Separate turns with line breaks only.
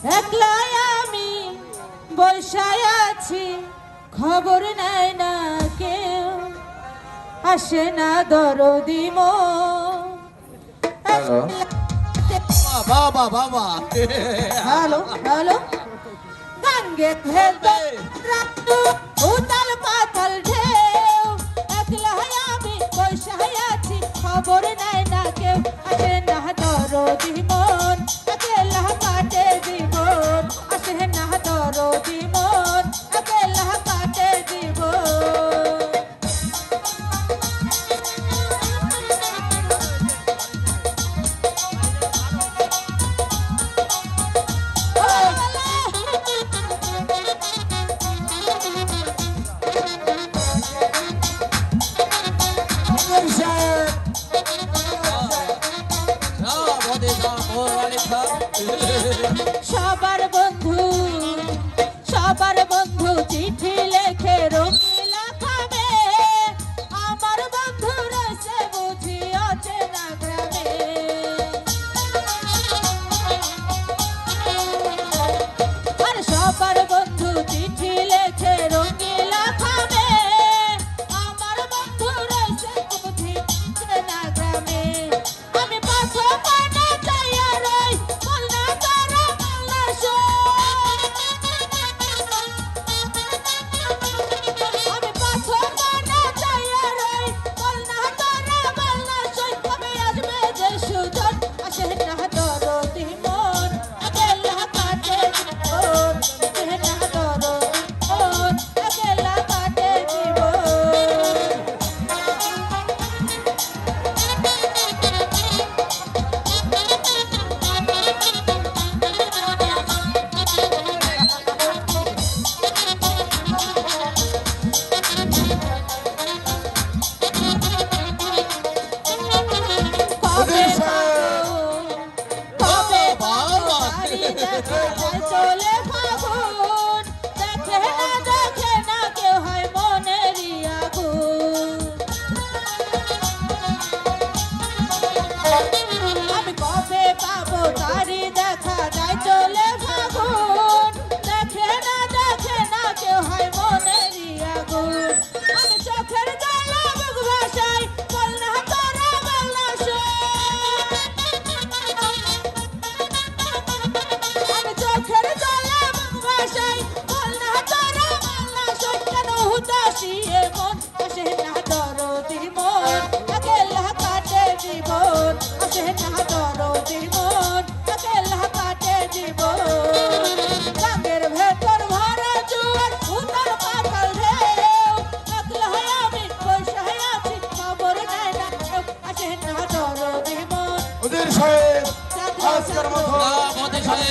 একলাই আমি বসায় আছি, খবর নেয় না কেউ, আসে না দরদি মন।
হ্যালো
বাবা বাবা
হ্যালো হ্যালো গাঙ্গে ভেলতে রাতু উতাল পাতাল ঢেউ, একলাই আমি বসায় আছি, খবর নেয় না কেউ, আসে না দরদি মন। একলা কাটে জীবন, আসে না দরদি মন, একলা কাটে জীবন। সবার বন্ধু চিঠি লেখে রঙিলা খাবে, আমার বন্ধু রয়েছে বুঝি অচেনা গ্রামে। আর সবার বন্ধু চিঠি লেখে রঙিলা খাবে, আমার বন্ধু রয়েছে বুঝি অচেনা গ্রামে। আমি পাথর পানা চাইয়া রই, বলনা তারা বলনা শোন। আমি পাথর পানা চাইয়া রই, বলনা তারা বলনা শোন। কবে আসবে যে সুজন, আসে না দরদি মন, একলা কাটে জীবন, আসে না দরদি মন, একলা কাটে জীবন। কবে পাবো বাড়ি দেখা যায় চলে ফাগুন, দেখে না কেউ হয় মনেরই আগুন। আমি কবে পাবো তারি দেখা যায় চলে ফাগুন, দেখে না কেউ হয় মনেরই আগুন। আমি চোখের জ্বালা বুক ভাসাই, বলনা তোরা বলনা শোন। আমি চোখের জ্বালা বুক ভাসাই, বলনা তোরা বলনা শোন। কেন হুদাসী এ মন, আসে না দরদি মন, একলা কাটে জীবন, আসে না দরদি মন, একলা কাটে জীবন। গাঙ্গের ভেতর ভরা জোয়ার, উতাল পাতাল ঢেউ, একলা আমি বসায় আছি, খবর নেয় না কেউ, আসে না দরদি মন।
উজির সাহেব
চাঁদরা
আজকের মতো
চাঁদরা
আমাদের সাথে